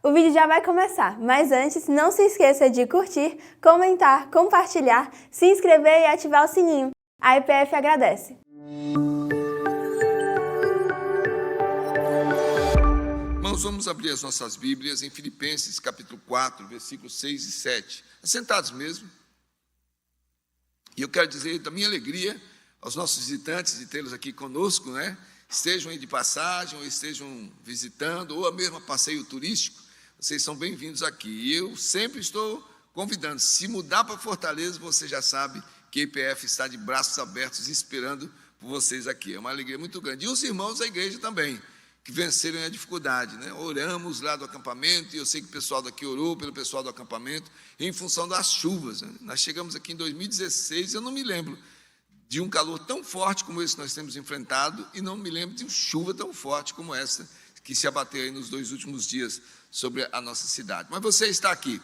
O vídeo já vai começar, mas antes, não se esqueça de curtir, comentar, compartilhar, se inscrever e ativar o sininho. A IPF agradece. Irmãos, vamos abrir as nossas Bíblias em Filipenses, capítulo 4, versículos 6 e 7. Assentados mesmo. E eu quero dizer da minha alegria aos nossos visitantes de tê-los aqui conosco, né? Estejam aí de passagem, ou estejam visitando, ou mesmo a passeio turístico, vocês são bem-vindos aqui. E eu sempre estou convidando, se mudar para Fortaleza, você já sabe que a IPF está de braços abertos esperando por vocês aqui. É uma alegria muito grande. E os irmãos da igreja também, que venceram a dificuldade, né? Oramos lá do acampamento, e eu sei que o pessoal daqui orou pelo pessoal do acampamento, em função das chuvas, né? Nós chegamos aqui em 2016, eu não me lembro de um calor tão forte como esse que nós temos enfrentado, e não me lembro de uma chuva tão forte como essa que se abateu aí nos 2 últimos dias sobre a nossa cidade. Mas você está aqui,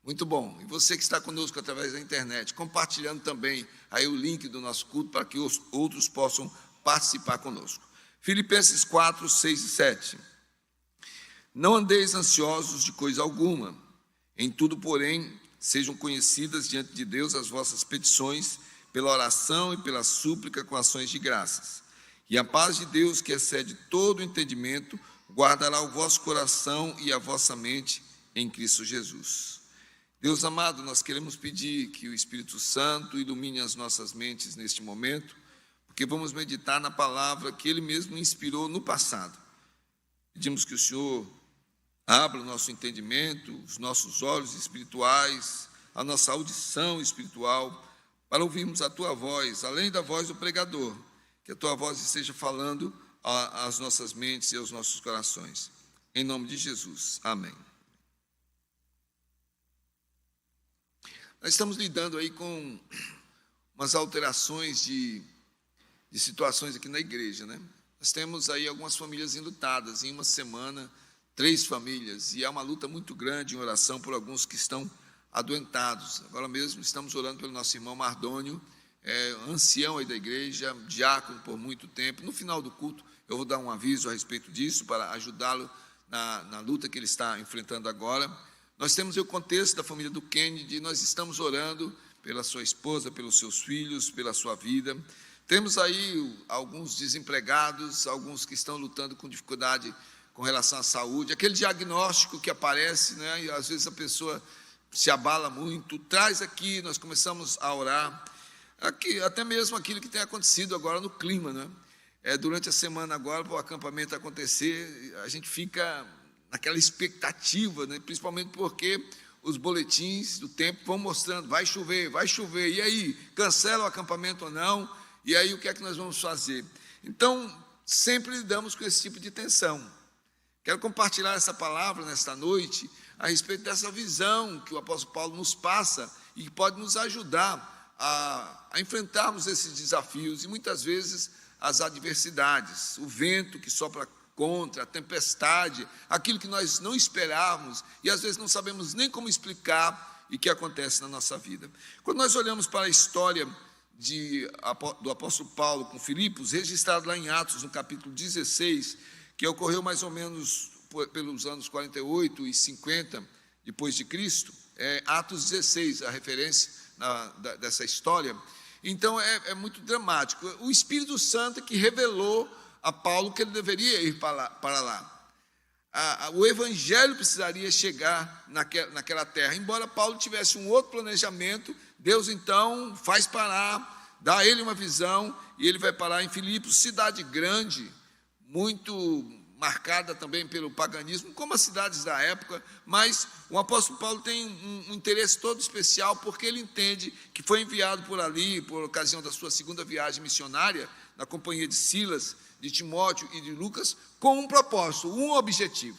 muito bom, e você que está conosco através da internet, compartilhando também aí o link do nosso culto para que os outros possam participar conosco. Filipenses 4, 6 e 7. Não andeis ansiosos de coisa alguma, em tudo, porém, sejam conhecidas diante de Deus as vossas petições, pela oração e pela súplica com ações de graças. E a paz de Deus, que excede todo o entendimento, guardará o vosso coração e a vossa mente em Cristo Jesus. Deus amado, nós queremos pedir que o Espírito Santo ilumine as nossas mentes neste momento, porque vamos meditar na palavra que Ele mesmo inspirou no passado. Pedimos que o Senhor abra o nosso entendimento, os nossos olhos espirituais, a nossa audição espiritual, para ouvirmos a Tua voz, além da voz do pregador, que a Tua voz esteja falando às nossas mentes e aos nossos corações. Em nome de Jesus. Amém. Nós estamos lidando aí com umas alterações de situações aqui na igreja, né? Nós temos aí algumas famílias enlutadas, em uma semana, 3 famílias, e há uma luta muito grande em oração por alguns que estão adoentados. Agora mesmo estamos orando pelo nosso irmão Mardônio, ancião aí da igreja, diácono por muito tempo. No final do culto eu vou dar um aviso a respeito disso, para ajudá-lo na luta que ele está enfrentando agora. Nós temos o contexto da família do Kennedy, nós estamos orando pela sua esposa, pelos seus filhos, pela sua vida. Temos aí alguns desempregados, alguns que estão lutando com dificuldade com relação à saúde, aquele diagnóstico que aparece, né, e às vezes a pessoa se abala muito, traz aqui, nós começamos a orar, aqui, até mesmo aquilo que tem acontecido agora no clima, né? Durante a semana agora, para o acampamento acontecer, a gente fica naquela expectativa, né, principalmente porque os boletins do tempo vão mostrando, vai chover, e aí, cancela o acampamento ou não? E aí, o que é que nós vamos fazer? Então, sempre lidamos com esse tipo de tensão. Quero compartilhar essa palavra nesta noite, a respeito dessa visão que o apóstolo Paulo nos passa e que pode nos ajudar a enfrentarmos esses desafios e, muitas vezes, as adversidades, o vento que sopra contra, a tempestade, aquilo que nós não esperávamos e, às vezes, não sabemos nem como explicar e que acontece na nossa vida. Quando nós olhamos para a história do apóstolo Paulo com Filipos, registrado lá em Atos, no capítulo 16, que ocorreu mais ou menos pelos anos 48 e 50 depois de Cristo, Atos 16, a referência dessa história. Então, é muito dramático. O Espírito Santo que revelou a Paulo que ele deveria ir para lá. O evangelho precisaria chegar naquela terra. Embora Paulo tivesse um outro planejamento, Deus, então, faz parar, dá a ele uma visão, e ele vai parar em Filipos, cidade grande, muito marcada também pelo paganismo, como as cidades da época, mas o apóstolo Paulo tem um interesse todo especial, porque ele entende que foi enviado por ali, por ocasião da sua segunda viagem missionária, na companhia de Silas, de Timóteo e de Lucas, com um propósito, um objetivo.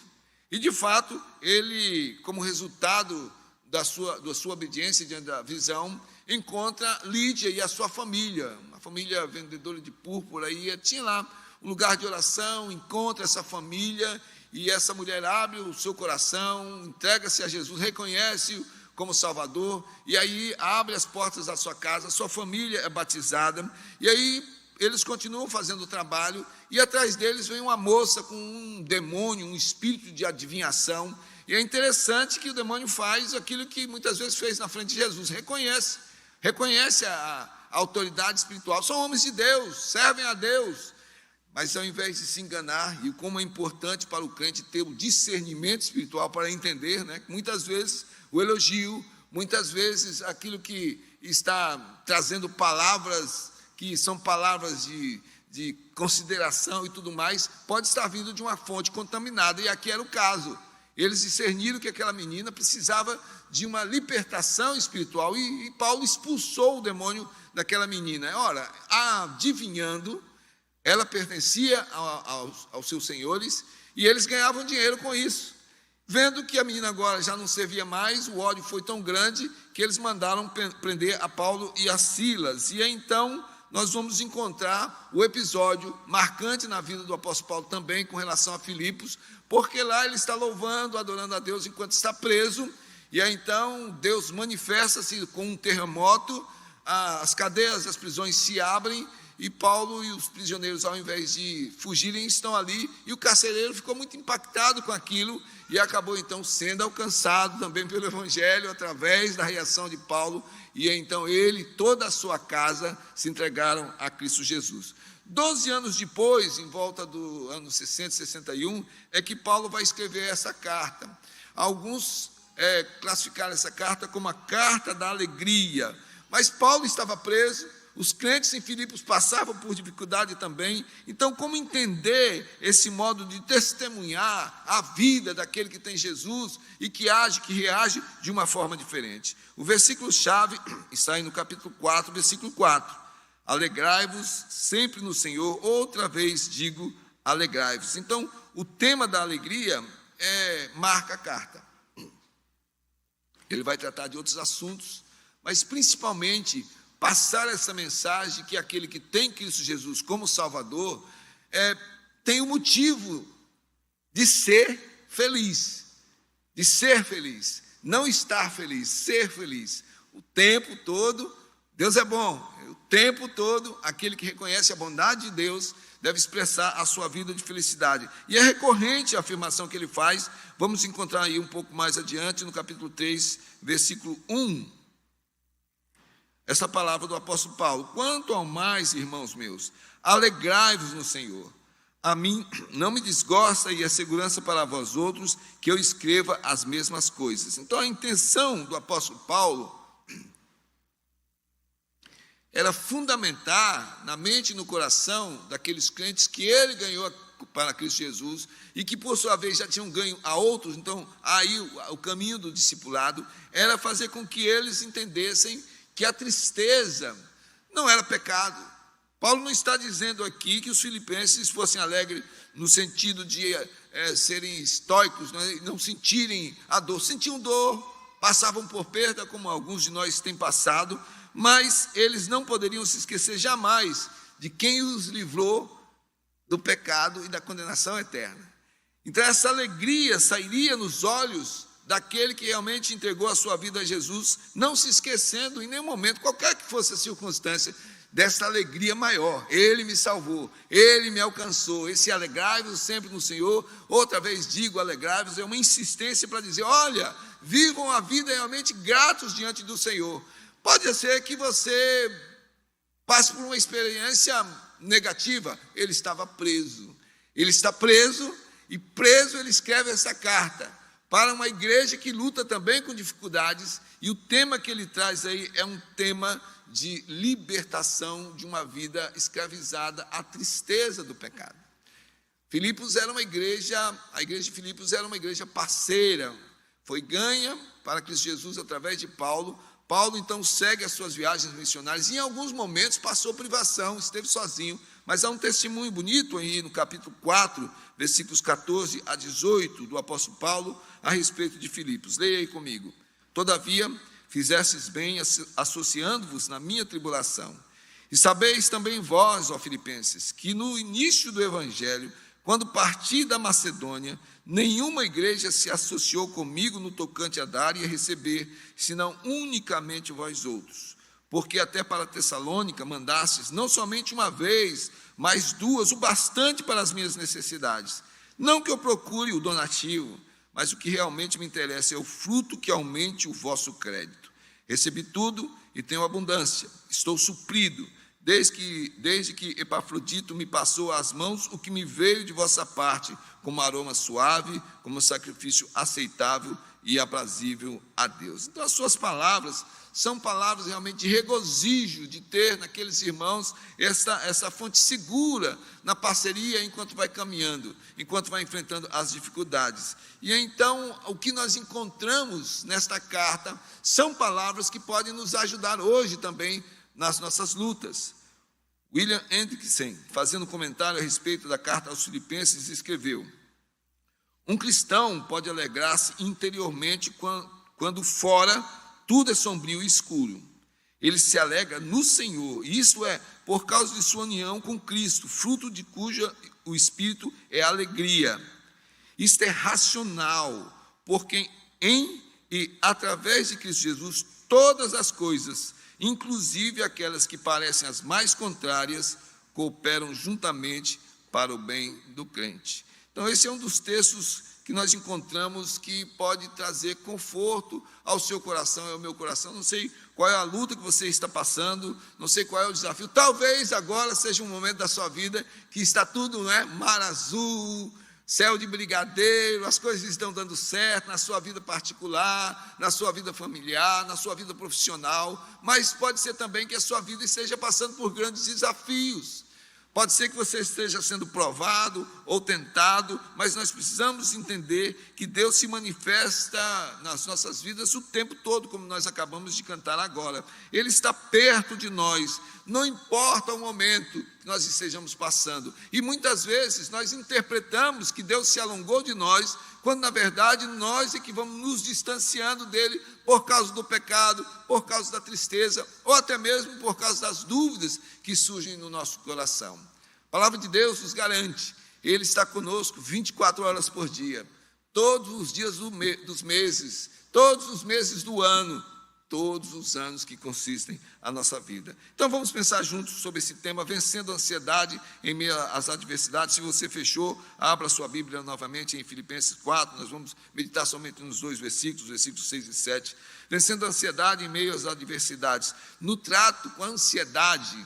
E, de fato, ele, como resultado da sua obediência diante da visão, encontra Lídia e a sua família, uma família vendedora de púrpura, e tinha lá um lugar de oração, encontra essa família, e essa mulher abre o seu coração, entrega-se a Jesus, reconhece-o como Salvador, e aí abre as portas da sua casa, sua família é batizada, e aí eles continuam fazendo o trabalho, e atrás deles vem uma moça com um demônio, um espírito de adivinhação, E é interessante que o demônio faz aquilo que muitas vezes fez na frente de Jesus, reconhece a autoridade espiritual, são homens de Deus, servem a Deus, mas ao invés de se enganar, e como é importante para o crente ter o discernimento espiritual para entender, né, que muitas vezes o elogio, muitas vezes aquilo que está trazendo palavras que são palavras de consideração e tudo mais, pode estar vindo de uma fonte contaminada, e aqui era o caso. Eles discerniram que aquela menina precisava de uma libertação espiritual, e Paulo expulsou o demônio daquela menina. Ora, adivinhando, ela pertencia aos seus senhores, e eles ganhavam dinheiro com isso. Vendo que a menina agora já não servia mais, o ódio foi tão grande que eles mandaram prender a Paulo e a Silas. E então nós vamos encontrar o episódio marcante na vida do apóstolo Paulo também com relação a Filipos, porque lá ele está louvando, adorando a Deus enquanto está preso, e aí então Deus manifesta-se com um terremoto, as cadeias das prisões se abrem, e Paulo e os prisioneiros, ao invés de fugirem, estão ali, e o carcereiro ficou muito impactado com aquilo, e acabou então sendo alcançado também pelo Evangelho, através da reação de Paulo, e então ele e toda a sua casa se entregaram a Cristo Jesus. 12 anos depois, em volta do ano 60, 61, é que Paulo vai escrever essa carta. Alguns classificaram essa carta como a carta da alegria, mas Paulo estava preso, os crentes em Filipos passavam por dificuldade também. Então, como entender esse modo de testemunhar a vida daquele que tem Jesus e que age, que reage de uma forma diferente? O versículo-chave está aí no capítulo 4, versículo 4. Alegrai-vos sempre no Senhor, outra vez digo, alegrai-vos. Então, o tema da alegria marca a carta. Ele vai tratar de outros assuntos, mas principalmente passar essa mensagem que aquele que tem Cristo Jesus como Salvador tem o motivo de ser feliz, não estar feliz, ser feliz. O tempo todo, Deus é bom, o tempo todo, aquele que reconhece a bondade de Deus deve expressar a sua vida de felicidade. E é recorrente a afirmação que ele faz, vamos encontrar aí um pouco mais adiante, no capítulo 3, versículo 1, essa palavra do apóstolo Paulo: quanto ao mais, irmãos meus, alegrai-vos no Senhor. A mim não me desgosta e é segurança para vós outros que eu escreva as mesmas coisas. Então a intenção do apóstolo Paulo era fundamentar na mente e no coração daqueles crentes que ele ganhou para Cristo Jesus e que por sua vez já tinham ganho a outros. Então aí o caminho do discipulado era fazer com que eles entendessem que a tristeza não era pecado. Paulo não está dizendo aqui que os filipenses fossem alegres no sentido de serem estoicos, não sentirem a dor. Sentiam dor, passavam por perda, como alguns de nós têm passado, mas eles não poderiam se esquecer jamais de quem os livrou do pecado e da condenação eterna. Então essa alegria sairia nos olhos daquele que realmente entregou a sua vida a Jesus, não se esquecendo em nenhum momento, qualquer que fosse a circunstância, dessa alegria maior. Ele me salvou, ele me alcançou. Esse alegrai-vos sempre no Senhor, outra vez digo alegrai-vos, é uma insistência para dizer, olha, vivam a vida realmente gratos diante do Senhor. Pode ser que você passe por uma experiência negativa. Ele estava preso, ele está preso, e preso ele escreve essa carta para uma igreja que luta também com dificuldades, e o tema que ele traz aí é um tema de libertação de uma vida escravizada à tristeza do pecado. Filipos era uma igreja, a igreja de Filipos era uma igreja parceira, foi ganha para Cristo Jesus através de Paulo. Paulo então segue as suas viagens missionárias, e em alguns momentos passou privação, esteve sozinho, mas há um testemunho bonito aí no capítulo 4, versículos 14 a 18 do apóstolo Paulo, a respeito de Filipos. Leia aí comigo. Todavia, fizestes bem associando-vos na minha tribulação. E sabeis também vós, ó filipenses, que no início do evangelho, quando parti da Macedônia, nenhuma igreja se associou comigo no tocante a dar e a receber, senão unicamente vós outros. Porque até para Tessalônica mandastes, não somente uma vez, mas duas, o bastante para as minhas necessidades. Não que eu procure o donativo, mas o que realmente me interessa é o fruto que aumente o vosso crédito. Recebi tudo e tenho abundância, estou suprido, desde que Epafrodito me passou às mãos o que me veio de vossa parte, como aroma suave, como sacrifício aceitável e aprazível a Deus. Então, as suas palavras são palavras realmente de regozijo, de ter naqueles irmãos essa fonte segura na parceria enquanto vai caminhando, enquanto vai enfrentando as dificuldades. E então, o que nós encontramos nesta carta são palavras que podem nos ajudar hoje também nas nossas lutas. William Hendrickson, fazendo um comentário a respeito da carta aos Filipenses, escreveu: um cristão pode alegrar-se interiormente quando fora tudo é sombrio e escuro. Ele se alegra no Senhor, e isso é por causa de sua união com Cristo, fruto de cuja o Espírito é alegria. Isto é racional, porque em e através de Cristo Jesus todas as coisas, inclusive aquelas que parecem as mais contrárias, cooperam juntamente para o bem do crente. Então, esse é um dos textos que nós encontramos que pode trazer conforto ao seu coração e ao meu coração. Não sei qual é a luta que você está passando, não sei qual é o desafio. Talvez agora seja um momento da sua vida que está tudo, mar azul, céu de brigadeiro, as coisas estão dando certo na sua vida particular, na sua vida familiar, na sua vida profissional, mas pode ser também que a sua vida esteja passando por grandes desafios. Pode ser que você esteja sendo provado ou tentado, mas nós precisamos entender que Deus se manifesta nas nossas vidas o tempo todo, como nós acabamos de cantar agora. Ele está perto de nós, não importa o momento que nós estejamos passando. E muitas vezes nós interpretamos que Deus se alongou de nós, quando na verdade nós é que vamos nos distanciando dele por causa do pecado, por causa da tristeza, ou até mesmo por causa das dúvidas que surgem no nosso coração. A palavra de Deus nos garante, ele está conosco 24 horas por dia, todos os dias dos meses, todos os meses do ano, todos os anos que consistem a nossa vida. Então vamos pensar juntos sobre esse tema, vencendo a ansiedade em meio às adversidades. Se você fechou, abra sua Bíblia novamente em Filipenses 4, nós vamos meditar somente nos 2 versículos 6 e 7. Vencendo a ansiedade em meio às adversidades. No trato com a ansiedade,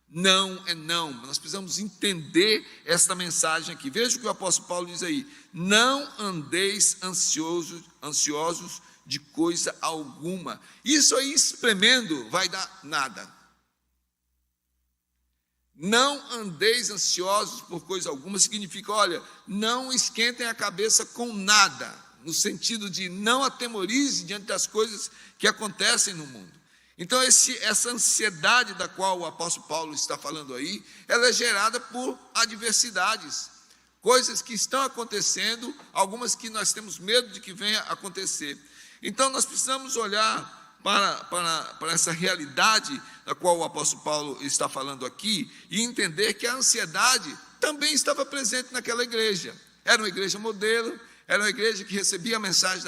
não é não. Nós precisamos entender esta mensagem aqui. Veja o que o apóstolo Paulo diz aí: não andeis ansiosos de coisa alguma. Isso aí, espremendo, vai dar nada. Não andeis ansiosos por coisa alguma significa, olha, não esquentem a cabeça com nada, no sentido de não atemorize diante das coisas que acontecem no mundo. Então, essa ansiedade da qual o apóstolo Paulo está falando aí, ela é gerada por adversidades, coisas que estão acontecendo, algumas que nós temos medo de que venha a acontecer. Então, nós precisamos olhar para essa realidade da qual o apóstolo Paulo está falando aqui e entender que a ansiedade também estava presente naquela igreja. Era uma igreja modelo, era uma igreja que recebia a mensagem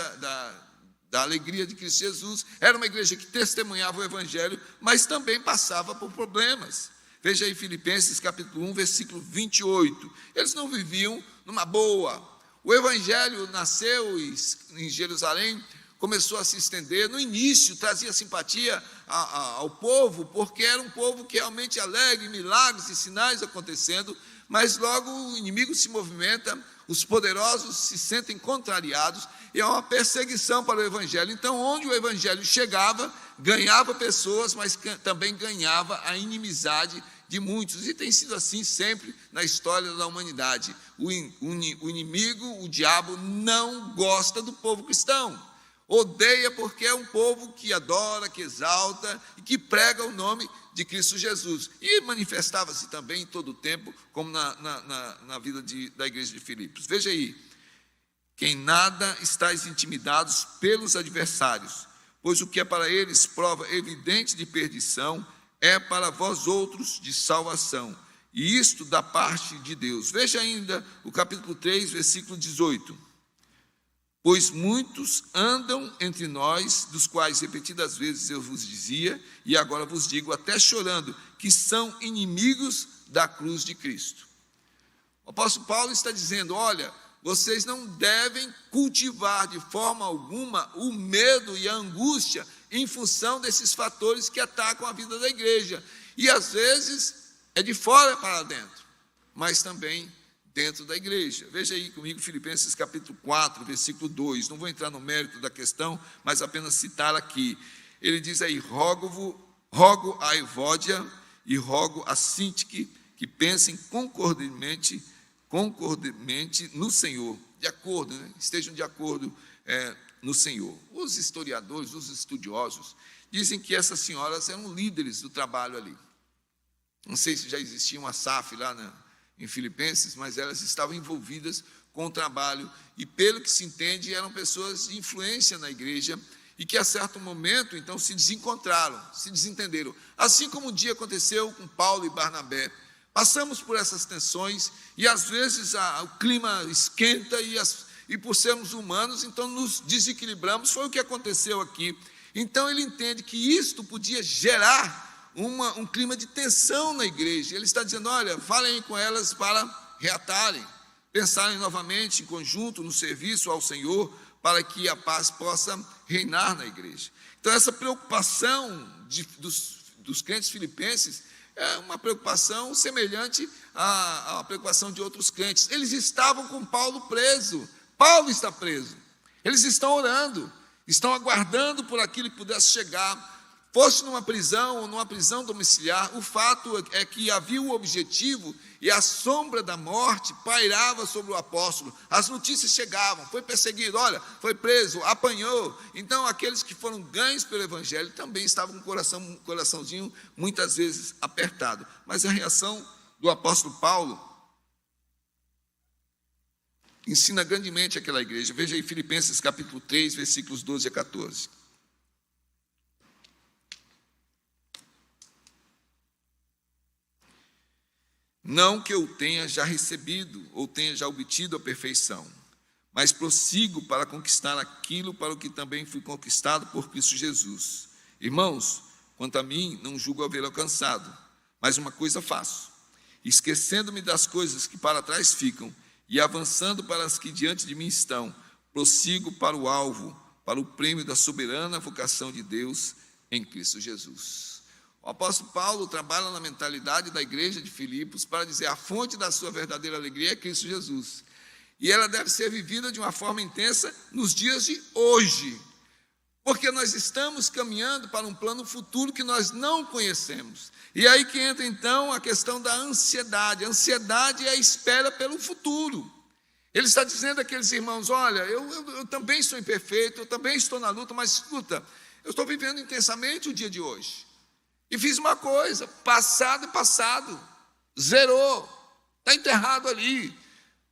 da alegria de Cristo Jesus, era uma igreja que testemunhava o Evangelho, mas também passava por problemas. Veja aí Filipenses capítulo 1, versículo 28. Eles não viviam numa boa. O Evangelho nasceu em Jerusalém, começou a se estender. No início trazia simpatia ao povo, porque era um povo que realmente alegre, milagres e sinais acontecendo, mas logo o inimigo se movimenta, os poderosos se sentem contrariados, e há uma perseguição para o Evangelho. Então, onde o Evangelho chegava, ganhava pessoas, mas também ganhava a inimizade de muitos, e tem sido assim sempre na história da humanidade. O inimigo, o diabo, não gosta do povo cristão. Odeia porque é um povo que adora, que exalta e que prega o nome de Cristo Jesus. E manifestava-se também em todo o tempo, como na vida da igreja de Filipos. Veja aí: quem nada estáis intimidados pelos adversários, pois o que é para eles prova evidente de perdição, é para vós outros de salvação, e isto da parte de Deus. Veja ainda o capítulo 3, versículo 18. Pois muitos andam entre nós, dos quais repetidas vezes eu vos dizia, e agora vos digo, até chorando, que são inimigos da cruz de Cristo. O apóstolo Paulo está dizendo, olha, vocês não devem cultivar de forma alguma o medo e a angústia em função desses fatores que atacam a vida da igreja. E às vezes é de fora para dentro, mas também dentro da igreja. Veja aí comigo Filipenses capítulo 4, versículo 2. Não vou entrar no mérito da questão, mas apenas citar aqui. Ele diz aí: rogo a Evódia e rogo a Sintique que pensem concordemente no Senhor, de acordo, estejam de acordo no Senhor. Os historiadores, os estudiosos, dizem que essas senhoras eram líderes do trabalho ali. Não sei se já existia uma SAF lá em Filipenses, mas elas estavam envolvidas com o trabalho, e pelo que se entende, eram pessoas de influência na igreja, e que a certo momento, então, se desencontraram, se desentenderam. Assim como um dia aconteceu com Paulo e Barnabé. Passamos por essas tensões, e às vezes o clima esquenta, e por sermos humanos, então nos desequilibramos. Foi o que aconteceu aqui. Então ele entende que isto podia gerar um clima de tensão na igreja. Ele está dizendo: olha, falem com elas para reatarem, pensarem novamente em conjunto no serviço ao Senhor, para que a paz possa reinar na igreja. Então essa preocupação dos crentes filipenses é uma preocupação semelhante à preocupação de outros crentes. Eles estavam com Paulo preso. Paulo está preso. Eles estão orando, estão aguardando por aquilo que pudesse chegar. Fosse numa prisão ou numa prisão domiciliar, o fato é que havia um objetivo e a sombra da morte pairava sobre o apóstolo. As notícias chegavam: foi perseguido, olha, foi preso, apanhou. Então aqueles que foram ganhos pelo evangelho também estavam com um coraçãozinho muitas vezes apertado. Mas a reação do apóstolo Paulo ensina grandemente aquela igreja. Veja aí Filipenses capítulo 3, versículos 12 a 14. Não que eu tenha já recebido ou tenha já obtido a perfeição, mas prossigo para conquistar aquilo para o que também fui conquistado por Cristo Jesus. Irmãos, quanto a mim, não julgo haver alcançado, mas uma coisa faço, esquecendo-me das coisas que para trás ficam e avançando para as que diante de mim estão, prossigo para o alvo, para o prêmio da soberana vocação de Deus em Cristo Jesus. O apóstolo Paulo trabalha na mentalidade da igreja de Filipos para dizer: a fonte da sua verdadeira alegria é Cristo Jesus. E ela deve ser vivida de uma forma intensa nos dias de hoje, porque nós estamos caminhando para um plano futuro que nós não conhecemos. E aí que entra então a questão da ansiedade. A ansiedade é a espera pelo futuro. Ele está dizendo àqueles irmãos: olha, eu também sou imperfeito, eu também estou na luta, mas escuta, eu estou vivendo intensamente o dia de hoje. E fiz uma coisa: passado, zerou, está enterrado ali.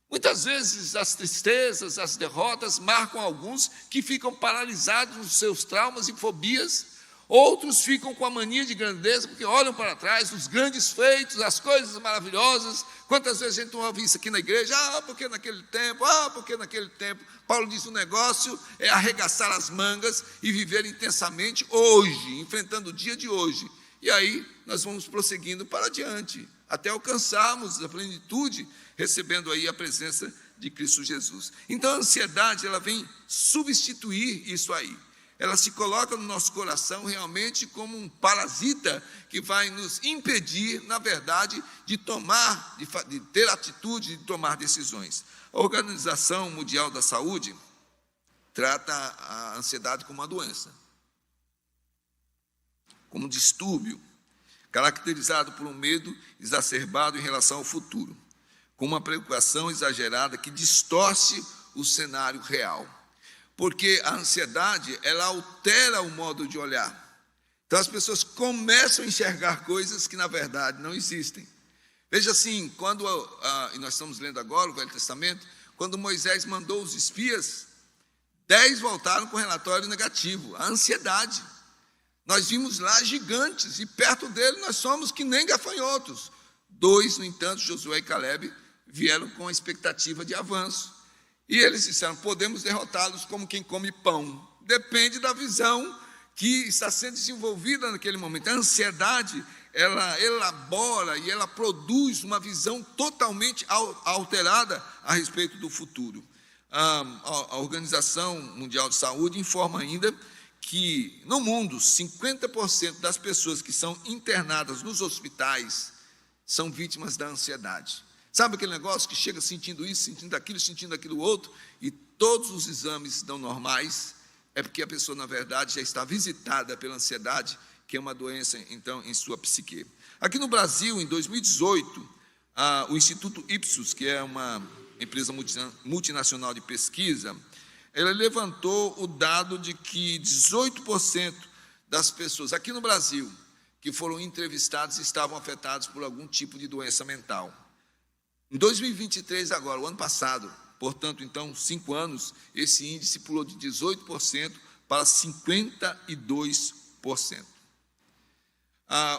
Muitas vezes as tristezas, as derrotas marcam alguns que ficam paralisados nos seus traumas e fobias. Outros ficam com a mania de grandeza, porque olham para trás, os grandes feitos, as coisas maravilhosas. Quantas vezes a gente não ouve isso aqui na igreja? Porque naquele tempo. Paulo diz: o negócio é arregaçar as mangas e viver intensamente hoje, enfrentando o dia de hoje. E aí nós vamos prosseguindo para adiante, até alcançarmos a plenitude, recebendo aí a presença de Cristo Jesus. Então a ansiedade, ela vem substituir isso aí. Ela se coloca no nosso coração realmente como um parasita que vai nos impedir, na verdade, de ter atitude, de tomar decisões. A Organização Mundial da Saúde trata a ansiedade como uma doença, como um distúrbio, caracterizado por um medo exacerbado em relação ao futuro, com uma preocupação exagerada que distorce o cenário real. Porque a ansiedade, ela altera o modo de olhar. Então as pessoas começam a enxergar coisas que na verdade não existem. Veja assim, e nós estamos lendo agora o Velho Testamento, quando Moisés mandou os espias, 10 voltaram com relatório negativo, a ansiedade. Nós vimos lá gigantes, e perto dele nós somos que nem gafanhotos. 2, no entanto, Josué e Caleb, vieram com a expectativa de avanço. E eles disseram: podemos derrotá-los como quem come pão. Depende da visão que está sendo desenvolvida naquele momento. A ansiedade, ela elabora e ela produz uma visão totalmente alterada a respeito do futuro. A Organização Mundial de Saúde informa ainda que, no mundo, 50% das pessoas que são internadas nos hospitais são vítimas da ansiedade. Sabe aquele negócio que chega sentindo isso, sentindo aquilo outro, e todos os exames dão normais? É porque a pessoa, na verdade, já está visitada pela ansiedade, que é uma doença, então, em sua psique. Aqui no Brasil, em 2018, o Instituto Ipsos, que é uma empresa multinacional de pesquisa, ela levantou o dado de que 18% das pessoas aqui no Brasil que foram entrevistadas estavam afetadas por algum tipo de doença mental. Em 2023, agora, o ano passado, portanto, então, 5 anos, esse índice pulou de 18% para 52%.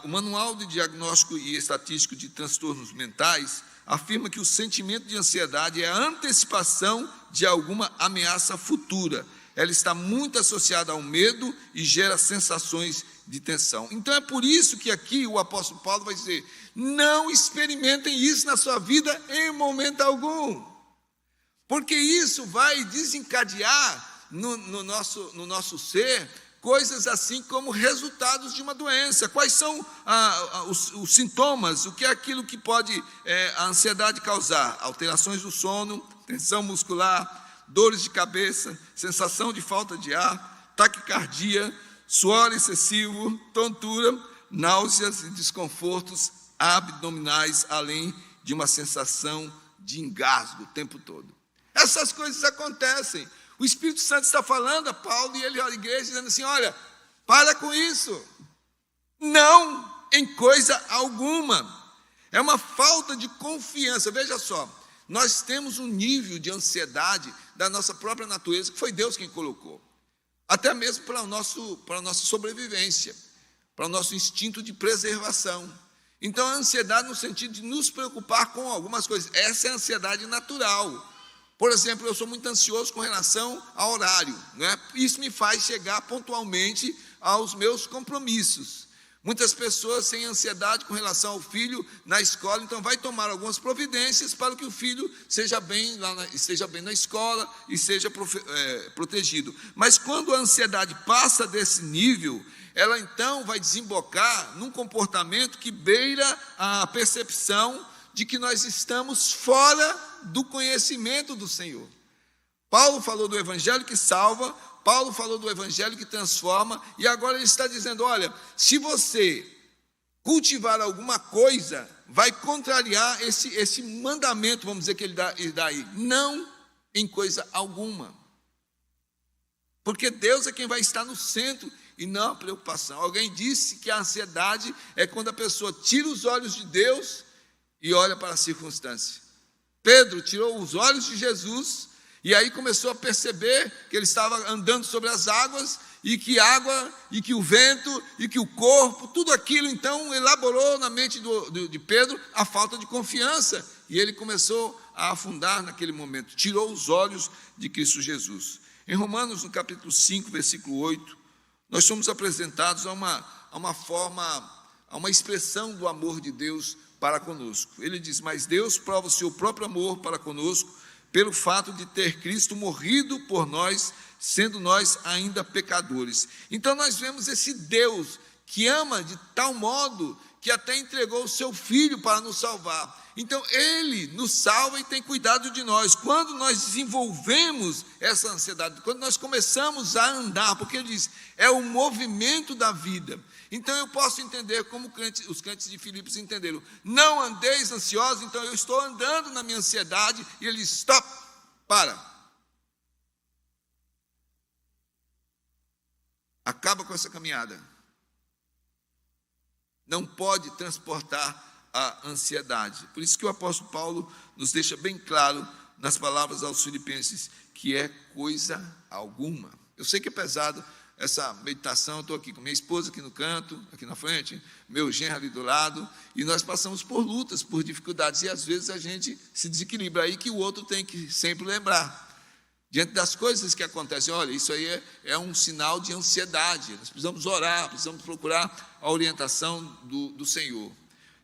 O Manual de Diagnóstico e Estatístico de Transtornos Mentais afirma que o sentimento de ansiedade é a antecipação de alguma ameaça futura. Ela está muito associada ao medo e gera sensações de tensão. Então, é por isso que aqui o apóstolo Paulo vai dizer: não experimentem isso na sua vida em momento algum, porque isso vai desencadear no nosso ser coisas assim como resultados de uma doença. Quais são os sintomas? O que é aquilo que pode a ansiedade causar? Alterações do sono, tensão muscular, dores de cabeça, sensação de falta de ar, taquicardia, suor excessivo, tontura, náuseas e desconfortos abdominais, além de uma sensação de engasgo o tempo todo. Essas coisas acontecem. O Espírito Santo está falando a Paulo e ele à igreja, dizendo assim: olha, para com isso. Não em coisa alguma. É uma falta de confiança. Veja só, nós temos um nível de ansiedade da nossa própria natureza, que foi Deus quem colocou. Até mesmo para a nossa sobrevivência, para o nosso instinto de preservação. Então, a ansiedade no sentido de nos preocupar com algumas coisas. Essa é a ansiedade natural. Por exemplo, eu sou muito ansioso com relação ao horário, né? Isso me faz chegar pontualmente aos meus compromissos. Muitas pessoas têm ansiedade com relação ao filho na escola, então vai tomar algumas providências para que o filho esteja bem na escola e seja protegido. Mas quando a ansiedade passa desse nível, ela então vai desembocar num comportamento que beira a percepção de que nós estamos fora do conhecimento do Senhor. Paulo falou do evangelho que salva, Paulo falou do evangelho que transforma, e agora ele está dizendo: olha, se você cultivar alguma coisa, vai contrariar esse mandamento, vamos dizer, que ele dá aí. Não em coisa alguma. Porque Deus é quem vai estar no centro e não a preocupação. Alguém disse que a ansiedade é quando a pessoa tira os olhos de Deus e olha para a circunstância. Pedro tirou os olhos de Jesus e aí começou a perceber que ele estava andando sobre as águas, e que água, e que o vento, e que o corpo, tudo aquilo então elaborou na mente de Pedro a falta de confiança, e ele começou a afundar naquele momento, tirou os olhos de Cristo Jesus. Em Romanos, no capítulo 5, versículo 8, nós somos apresentados a uma expressão do amor de Deus para conosco. Ele diz: mas Deus prova o seu próprio amor para conosco pelo fato de ter Cristo morrido por nós, sendo nós ainda pecadores. Então nós vemos esse Deus que ama de tal modo que até entregou o seu Filho para nos salvar. Então Ele nos salva e tem cuidado de nós. Quando nós desenvolvemos essa ansiedade, quando nós começamos a andar, porque Ele diz, é o movimento da vida. Então eu posso entender como os crentes de Filipos entenderam: não andeis ansiosos. Então eu estou andando na minha ansiedade, e Ele diz: stop, para. Acaba com essa caminhada. Não pode transportar a ansiedade. Por isso que o apóstolo Paulo nos deixa bem claro nas palavras aos Filipenses que é coisa alguma. Eu sei que é pesado essa meditação. Eu estou aqui com minha esposa aqui no canto, aqui na frente, meu genro ali do lado, e nós passamos por lutas, por dificuldades, e às vezes a gente se desequilibra aí, que o outro tem que sempre lembrar. diante das coisas que acontecem. Olha, isso aí é um sinal de ansiedade. Nós precisamos orar, precisamos procurar a orientação do Senhor.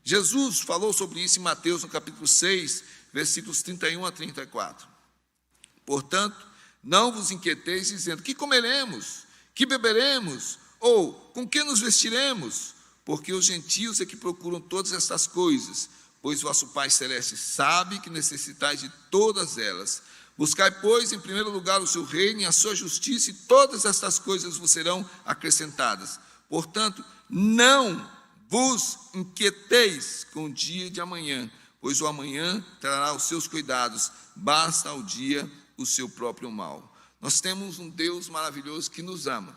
Jesus falou sobre isso em Mateus, no capítulo 6, versículos 31 a 34. Portanto, não vos inquieteis dizendo: que comeremos, que beberemos, ou com que nos vestiremos? Porque os gentios é que procuram todas estas coisas, pois vosso Pai Celeste sabe que necessitais de todas elas. Buscai, pois, em primeiro lugar o seu reino e a sua justiça, e todas estas coisas vos serão acrescentadas. Portanto, não vos inquieteis com o dia de amanhã, pois o amanhã trará os seus cuidados, basta ao dia o seu próprio mal. Nós temos um Deus maravilhoso que nos ama,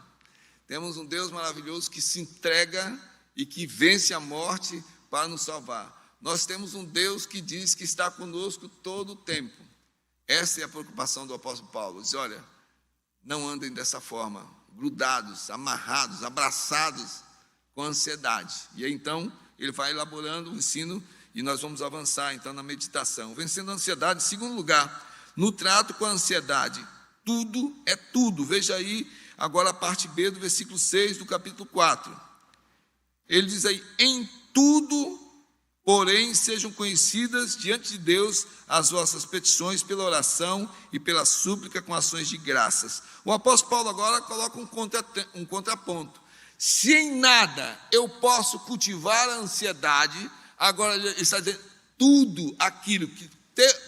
temos um Deus maravilhoso que se entrega e que vence a morte para nos salvar. Nós temos um Deus que diz que está conosco todo o tempo. Essa é a preocupação do apóstolo Paulo. Diz: olha, não andem dessa forma, grudados, amarrados, abraçados com ansiedade. E aí, então, ele vai elaborando o ensino e nós vamos avançar, então, na meditação. Vencendo a ansiedade, em segundo lugar, no trato com a ansiedade, tudo é tudo. Veja aí, agora a parte B do versículo 6 do capítulo 4. Ele diz aí: em tudo, porém, sejam conhecidas diante de Deus as vossas petições pela oração e pela súplica com ações de graças. O apóstolo Paulo agora coloca um contraponto. Se em nada eu posso cultivar a ansiedade, agora ele está dizendo: tudo aquilo que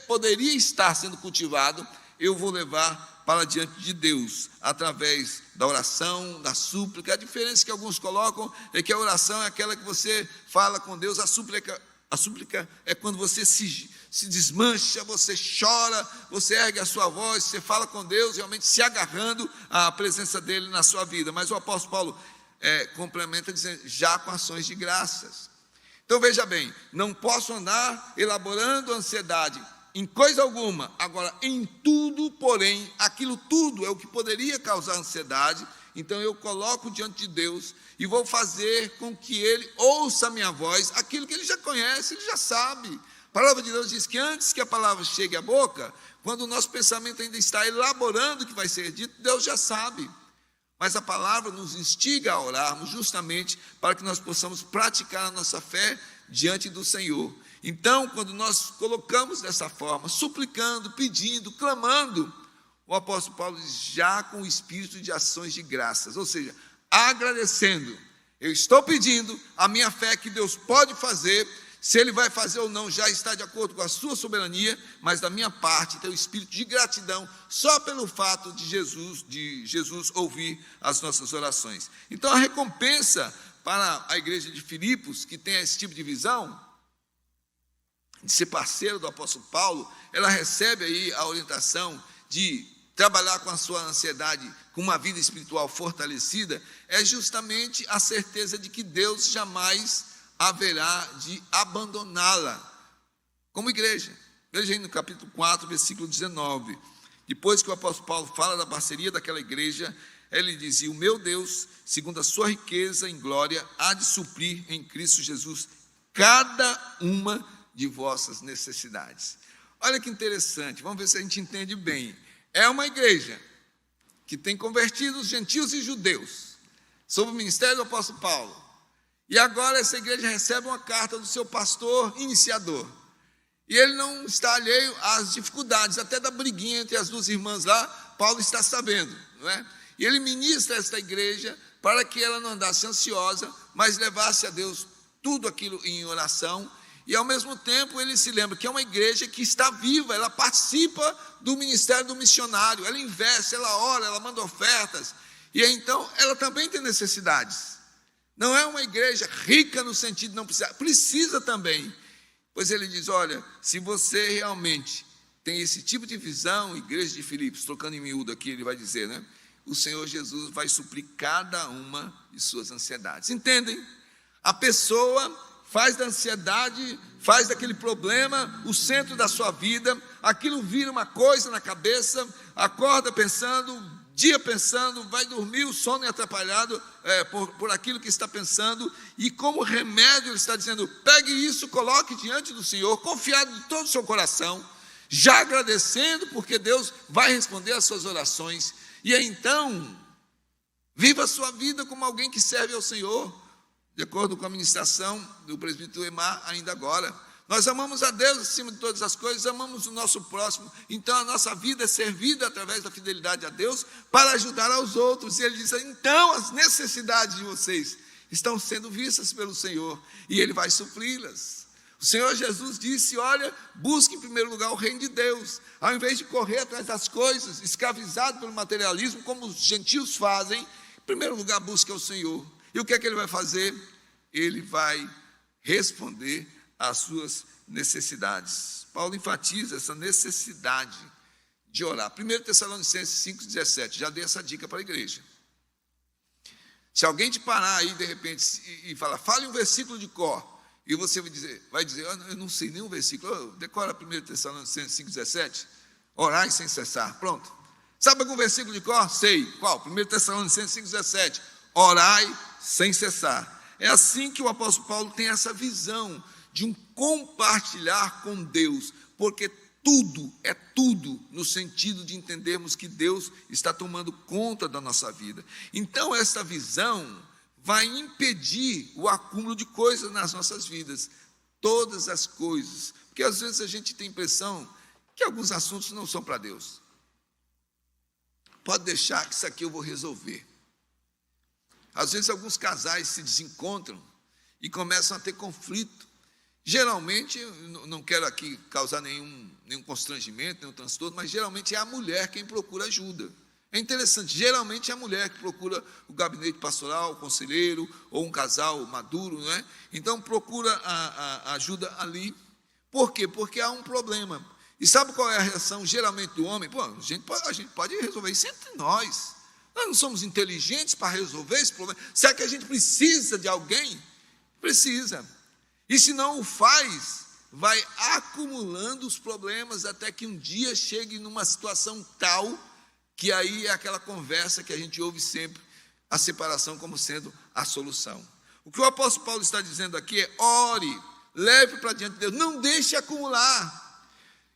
poderia estar sendo cultivado, eu vou levar para diante de Deus, através da oração, da súplica. A diferença que alguns colocam é que a oração é aquela que você fala com Deus, a súplica é quando você se desmancha, você chora, você ergue a sua voz, você fala com Deus, realmente se agarrando à presença dEle na sua vida. Mas o apóstolo Paulo complementa dizendo: já com ações de graças. Então veja bem, não posso andar elaborando ansiedade em coisa alguma. Agora, em tudo, porém, aquilo tudo é o que poderia causar ansiedade. Então eu coloco diante de Deus e vou fazer com que Ele ouça a minha voz, aquilo que Ele já conhece, Ele já sabe. A palavra de Deus diz que antes que a palavra chegue à boca, quando o nosso pensamento ainda está elaborando o que vai ser dito, Deus já sabe. Mas a palavra nos instiga a orarmos justamente para que nós possamos praticar a nossa fé diante do Senhor. Então, quando nós colocamos dessa forma, suplicando, pedindo, clamando, o apóstolo Paulo diz: já com o espírito de ações de graças, ou seja, agradecendo. Eu estou pedindo, a minha fé que Deus pode fazer, se Ele vai fazer ou não já está de acordo com a sua soberania, mas da minha parte tem o espírito de gratidão só pelo fato de Jesus ouvir as nossas orações. Então a recompensa para a igreja de Filipos, que tem esse tipo de visão, de ser parceiro do apóstolo Paulo, ela recebe aí a orientação de trabalhar com a sua ansiedade, com uma vida espiritual fortalecida, é justamente a certeza de que Deus jamais haverá de abandoná-la como igreja. Veja aí no capítulo 4, versículo 19. Depois que o apóstolo Paulo fala da parceria daquela igreja, ele diz: o meu Deus, segundo a sua riqueza em glória, há de suprir em Cristo Jesus cada uma de vossas necessidades. Olha que interessante, vamos ver se a gente entende bem. É uma igreja que tem convertido os gentios e judeus sob o ministério do apóstolo Paulo. E agora essa igreja recebe uma carta do seu pastor iniciador. E ele não está alheio às dificuldades, até da briguinha entre as duas irmãs lá, Paulo está sabendo, não é? E ele ministra esta igreja para que ela não andasse ansiosa, mas levasse a Deus tudo aquilo em oração. E ao mesmo tempo ele se lembra que é uma igreja que está viva, ela participa do ministério do missionário, ela investe, ela ora, ela manda ofertas. E então ela também tem necessidades. Não é uma igreja rica no sentido de não precisar, precisa também. Pois ele diz: olha, se você realmente tem esse tipo de visão, igreja de Filipos, trocando em miúdo aqui, ele vai dizer, né? O Senhor Jesus vai suprir cada uma de suas ansiedades. Entendem? A pessoa faz da ansiedade, faz daquele problema o centro da sua vida, aquilo vira uma coisa na cabeça, acorda pensando, dia pensando, vai dormir, o sono é atrapalhado por aquilo que está pensando, e como remédio ele está dizendo: pegue isso, coloque diante do Senhor, confiado de todo o seu coração, já agradecendo, porque Deus vai responder às suas orações. E aí, então, viva a sua vida como alguém que serve ao Senhor, de acordo com a ministração do presbítero Emar, ainda agora. Nós amamos a Deus acima de todas as coisas, amamos o nosso próximo, então a nossa vida é servida através da fidelidade a Deus para ajudar aos outros. E ele diz, então as necessidades de vocês estão sendo vistas pelo Senhor e Ele vai supri-las. O Senhor Jesus disse, olha, busque em primeiro lugar o reino de Deus, ao invés de correr atrás das coisas, escravizado pelo materialismo, como os gentios fazem, em primeiro lugar busque ao Senhor. E o que é que Ele vai fazer? Ele vai responder às suas necessidades. Paulo enfatiza essa necessidade de orar. 1 Tessalonicenses 5,17, já dei essa dica para a igreja. Se alguém te parar aí, de repente, e falar, fale um versículo de cor, e você vai dizer, eu não sei nenhum versículo, decora 1 Tessalonicenses 5,17, orai sem cessar, pronto. Sabe algum versículo de cor? Sei, qual? 1 Tessalonicenses 5,17, orai sem cessar. É assim que o apóstolo Paulo tem essa visão de um compartilhar com Deus, porque tudo é tudo no sentido de entendermos que Deus está tomando conta da nossa vida. Então, essa visão vai impedir o acúmulo de coisas nas nossas vidas, todas as coisas, porque às vezes a gente tem a impressão que alguns assuntos não são para Deus. Pode deixar que isso aqui eu vou resolver. Às vezes alguns casais se desencontram e começam a ter conflito. Geralmente, não quero aqui causar nenhum constrangimento, nenhum transtorno, mas geralmente é a mulher quem procura ajuda. É interessante, geralmente é a mulher que procura o gabinete pastoral, o conselheiro, ou um casal maduro, não é? Então procura a ajuda ali. Por quê? Porque há um problema. E sabe qual é a reação geralmente do homem? Pô, a gente pode resolver isso entre nós. Nós não somos inteligentes para resolver esse problema. Será que a gente precisa de alguém? Precisa. E se não o faz, vai acumulando os problemas até que um dia chegue numa situação tal que aí é aquela conversa que a gente ouve sempre, a separação como sendo a solução. O que o apóstolo Paulo está dizendo aqui é, ore, leve para diante de Deus, não deixe acumular.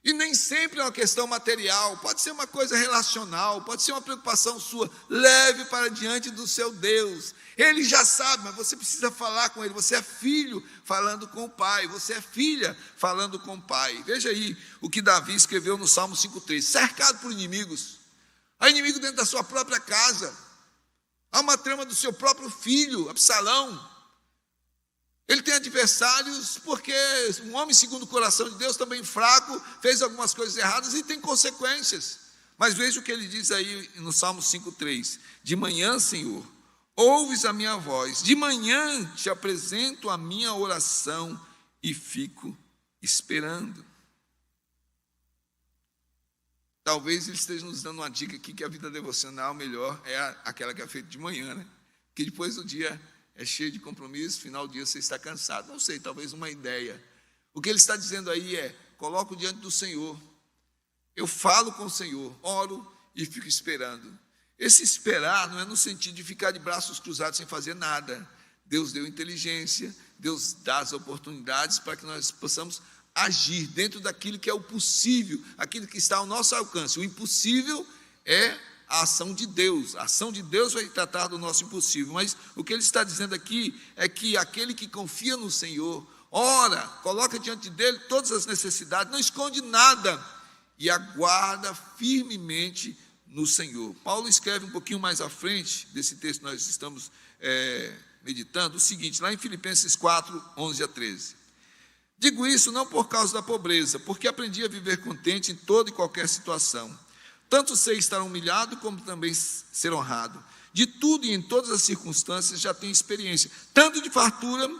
E nem sempre é uma questão material, pode ser uma coisa relacional, pode ser uma preocupação sua, leve para diante do seu Deus. Ele já sabe, mas você precisa falar com Ele. Você é filho falando com o pai, você é filha falando com o pai. Veja aí o que Davi escreveu no Salmo 5,3, cercado por inimigos. Há inimigo dentro da sua própria casa, há uma trama do seu próprio filho, Absalão. Ele tem adversários porque um homem segundo o coração de Deus, também fraco, fez algumas coisas erradas e tem consequências. Mas veja o que ele diz aí no Salmo 5,3, de manhã, Senhor, ouves a minha voz, de manhã te apresento a minha oração e fico esperando. Talvez ele esteja nos dando uma dica aqui que a vida devocional melhor é aquela que é feita de manhã, né? Que depois do dia é cheio de compromisso, final do dia você está cansado. Não sei, talvez uma ideia. O que ele está dizendo aí é, coloco diante do Senhor, eu falo com o Senhor, oro e fico esperando. Esse esperar não é no sentido de ficar de braços cruzados sem fazer nada. Deus deu inteligência, Deus dá as oportunidades para que nós possamos agir dentro daquilo que é o possível, aquilo que está ao nosso alcance. O impossível é a ação de Deus. A ação de Deus vai tratar do nosso impossível. Mas o que ele está dizendo aqui é que aquele que confia no Senhor, ora, coloca diante dele todas as necessidades, não esconde nada e aguarda firmemente no Senhor. Paulo escreve um pouquinho mais à frente desse texto que nós estamos meditando, o seguinte, lá em Filipenses 4, 11 a 13. Digo isso não por causa da pobreza, porque aprendi a viver contente em toda e qualquer situação. Tanto sei estar humilhado, como também ser honrado. De tudo e em todas as circunstâncias já tenho experiência, tanto de fartura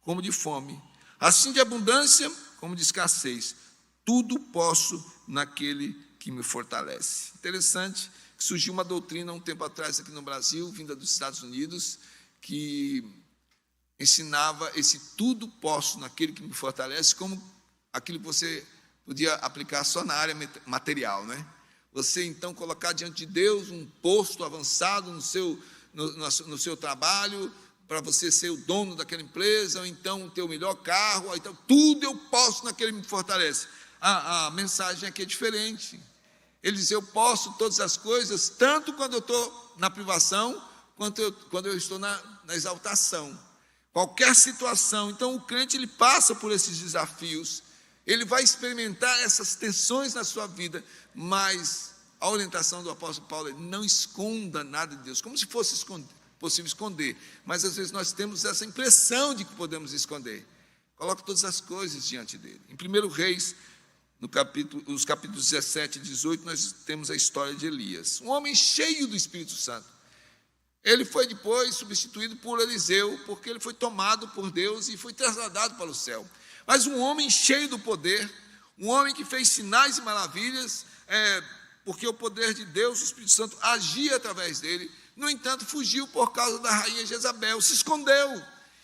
como de fome, assim de abundância como de escassez. Tudo posso naquele que me fortalece. Interessante que surgiu uma doutrina um tempo atrás aqui no Brasil, vinda dos Estados Unidos, que ensinava esse tudo posso naquele que me fortalece, como aquilo que você podia aplicar só na área material, né? Você, então, colocar diante de Deus um posto avançado no seu trabalho, para você ser o dono daquela empresa, ou então ter o melhor carro, ou então tudo eu posso naquele que me fortalece. a mensagem aqui é diferente. Ele diz, eu posso todas as coisas, tanto quando eu estou na privação, quanto quando eu estou na exaltação. Qualquer situação. Então, o crente, ele passa por esses desafios, ele vai experimentar essas tensões na sua vida, mas a orientação do apóstolo Paulo é, não esconda nada de Deus, como se fosse possível esconder, mas às vezes nós temos essa impressão de que podemos esconder. Coloque todas as coisas diante dele. Em 1 Reis, os capítulos 17 e 18, nós temos a história de Elias, um homem cheio do Espírito Santo. Ele foi depois substituído por Eliseu, porque ele foi tomado por Deus e foi trasladado para o céu. Mas um homem cheio do poder, um homem que fez sinais e maravilhas, porque o poder de Deus, o Espírito Santo, agia através dele. No entanto, fugiu por causa da rainha Jezabel, se escondeu.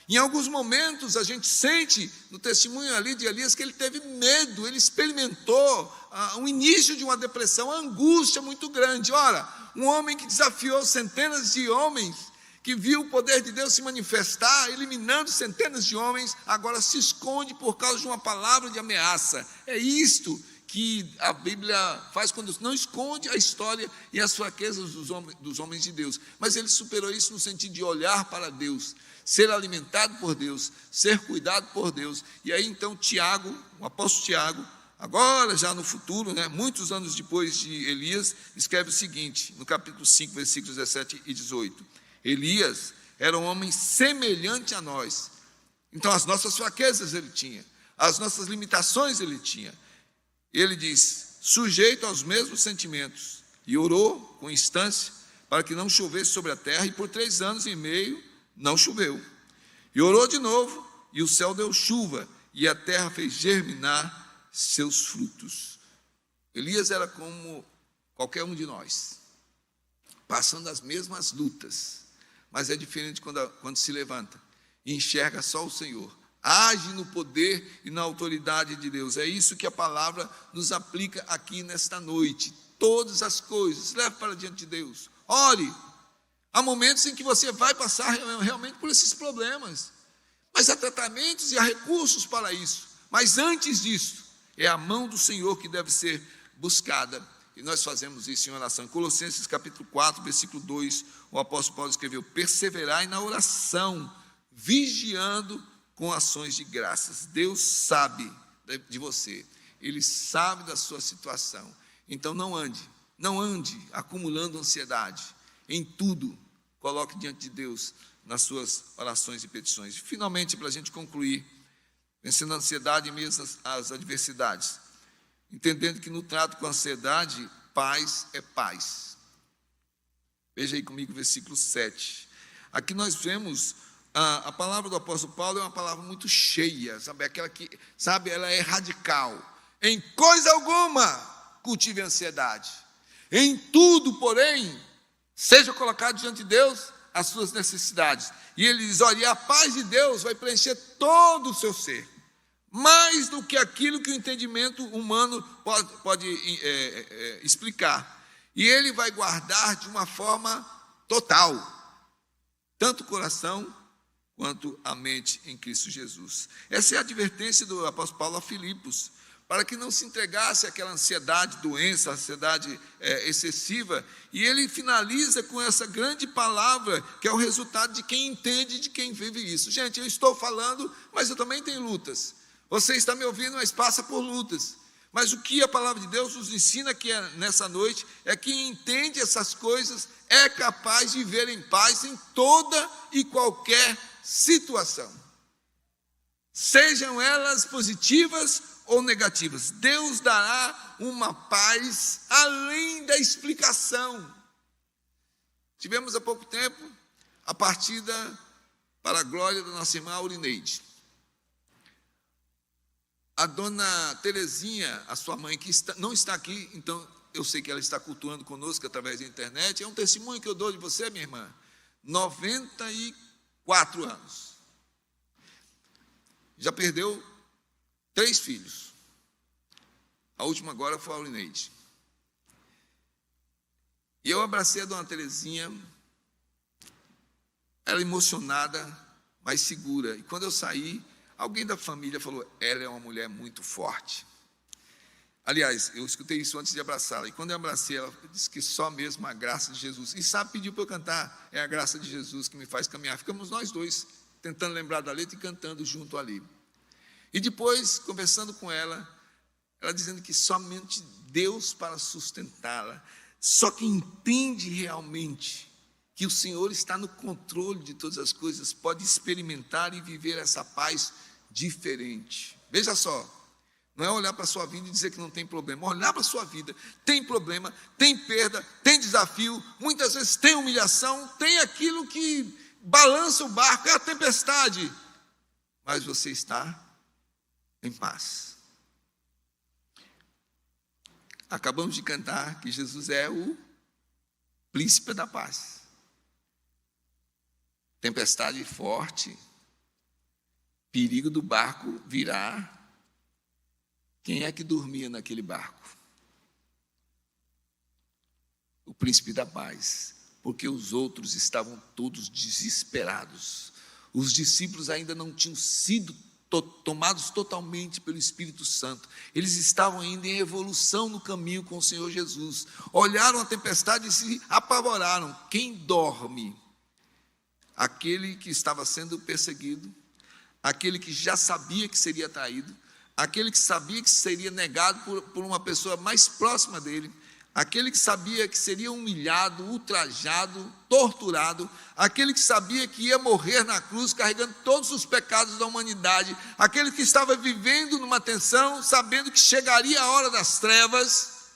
Em alguns momentos, a gente sente no testemunho ali de Elias que ele teve medo, ele experimentou o início de uma depressão, uma angústia muito grande. Ora, um homem que desafiou centenas de homens, que viu o poder de Deus se manifestar, eliminando centenas de homens, agora se esconde por causa de uma palavra de ameaça. É isto que a Bíblia faz quando não esconde a história e as fraquezas dos homens de Deus. Mas ele superou isso no sentido de olhar para Deus, ser alimentado por Deus, ser cuidado por Deus. E aí então Tiago, o apóstolo Tiago, agora já no futuro, muitos anos depois de Elias, escreve o seguinte, no capítulo 5, versículos 17 e 18. Elias era um homem semelhante a nós. Então as nossas fraquezas ele tinha, as nossas limitações ele tinha. Ele diz, sujeito aos mesmos sentimentos, e orou com instância para que não chovesse sobre a terra, e por 3 anos e meio não choveu. E orou de novo, e o céu deu chuva, e a terra fez germinar seus frutos. Elias era como qualquer um de nós, passando as mesmas lutas, mas é diferente quando se levanta e enxerga só o Senhor. Age no poder e na autoridade de Deus. É isso que a palavra nos aplica aqui nesta noite. Todas as coisas, leve para diante de Deus. Ore. Há momentos em que você vai passar realmente por esses problemas, mas há tratamentos e há recursos para isso. Mas antes disso, é a mão do Senhor que deve ser buscada. E nós fazemos isso em oração. Em Colossenses capítulo 4, versículo 2, o apóstolo Paulo escreveu, perseverai na oração, vigiando com ações de graças. Deus sabe de você, Ele sabe da sua situação. Então não ande acumulando ansiedade. Em tudo, coloque diante de Deus nas suas orações e petições. E, finalmente, para a gente concluir, vencendo a ansiedade em meio às adversidades, entendendo que no trato com a ansiedade, paz é paz. Veja aí comigo o versículo 7. Aqui nós vemos a palavra do apóstolo Paulo é uma palavra muito cheia, aquela que, ela é radical. Em coisa alguma cultive a ansiedade. Em tudo, porém, seja colocado diante de Deus as suas necessidades. E ele diz, olha, a paz de Deus vai preencher todo o seu ser, mais do que aquilo que o entendimento humano pode explicar. E ele vai guardar de uma forma total, tanto o coração quanto a mente em Cristo Jesus. Essa é a advertência do apóstolo Paulo a Filipos, para que não se entregasse àquela ansiedade, doença, ansiedade excessiva. E ele finaliza com essa grande palavra, que é o resultado de quem entende, de quem vive isso. Gente, eu estou falando, mas eu também tenho lutas. Você está me ouvindo, mas passa por lutas. Mas o que a palavra de Deus nos ensina aqui nessa noite é que quem entende essas coisas é capaz de viver em paz em toda e qualquer situação, sejam elas positivas ou negativas. Deus dará uma paz além da explicação. Tivemos há pouco tempo a partida para a glória da nossa irmã Aurineide. A dona Terezinha, a sua mãe, que não está aqui, então eu sei que ela está cultuando conosco através da internet, é um testemunho que eu dou de você, minha irmã, 94 anos. Já perdeu 3 filhos. A última agora foi a Aurineide. E eu abracei a dona Terezinha, ela emocionada, mas segura. E quando eu saí, alguém da família falou, ela é uma mulher muito forte. Aliás, eu escutei isso antes de abraçá-la. E quando eu abracei, ela disse que só mesmo a graça de Jesus. E sabe, pediu para eu cantar. É a graça de Jesus que me faz caminhar. Ficamos nós dois tentando lembrar da letra e cantando junto ali. E depois, conversando com ela dizendo que somente Deus para sustentá-la. Só quem entende realmente que o Senhor está no controle de todas as coisas pode experimentar e viver essa paz diferente. Veja só. Não é olhar para a sua vida e dizer que não tem problema. Olhar para a sua vida, tem problema, tem perda, tem desafio, muitas vezes tem humilhação, tem aquilo que balança o barco, é a tempestade. Mas você está em paz. Acabamos de cantar que Jesus é o príncipe da paz. Tempestade forte, perigo do barco virar. Quem é que dormia naquele barco? O príncipe da paz, porque os outros estavam todos desesperados. Os discípulos ainda não tinham sido tomados totalmente pelo Espírito Santo. Eles estavam ainda em evolução no caminho com o Senhor Jesus. Olharam a tempestade e se apavoraram. Quem dorme? Aquele que estava sendo perseguido, aquele que já sabia que seria traído, aquele que sabia que seria negado por uma pessoa mais próxima dele, aquele que sabia que seria humilhado, ultrajado, torturado, aquele que sabia que ia morrer na cruz carregando todos os pecados da humanidade, aquele que estava vivendo numa tensão, sabendo que chegaria a hora das trevas,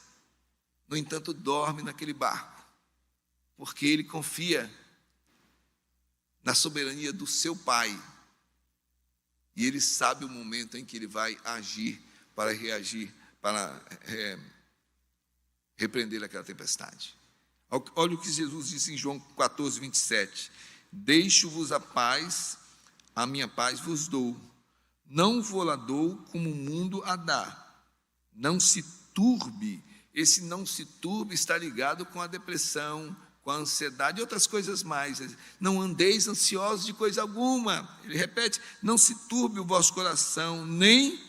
no entanto dorme naquele barco, porque ele confia na soberania do seu Pai. E ele sabe o momento em que ele vai agir para reagir, para repreender aquela tempestade. Olha o que Jesus disse em João 14, 27. Deixo-vos a minha paz vos dou. Não vou-la dou como o mundo a dá. Não se turbe. Esse não se turbe está ligado com a depressão, com a ansiedade e outras coisas mais. Não andeis ansiosos de coisa alguma. Ele repete, não se turbe o vosso coração, nem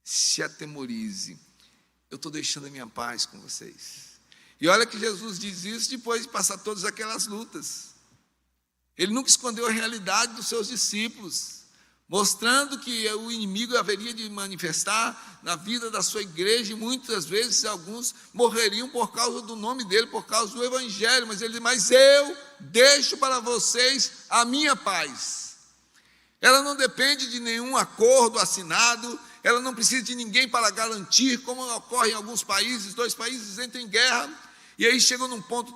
se atemorize. Eu estou deixando a minha paz com vocês. E olha que Jesus diz isso depois de passar todas aquelas lutas. Ele nunca escondeu a realidade dos seus discípulos, mostrando que o inimigo haveria de manifestar na vida da sua igreja, e muitas vezes alguns morreriam por causa do nome dele, por causa do evangelho, mas ele diz, mas eu deixo para vocês a minha paz. Ela não depende de nenhum acordo assinado, ela não precisa de ninguém para garantir, como ocorre em alguns países, 2 países entram em guerra, e aí chegam num ponto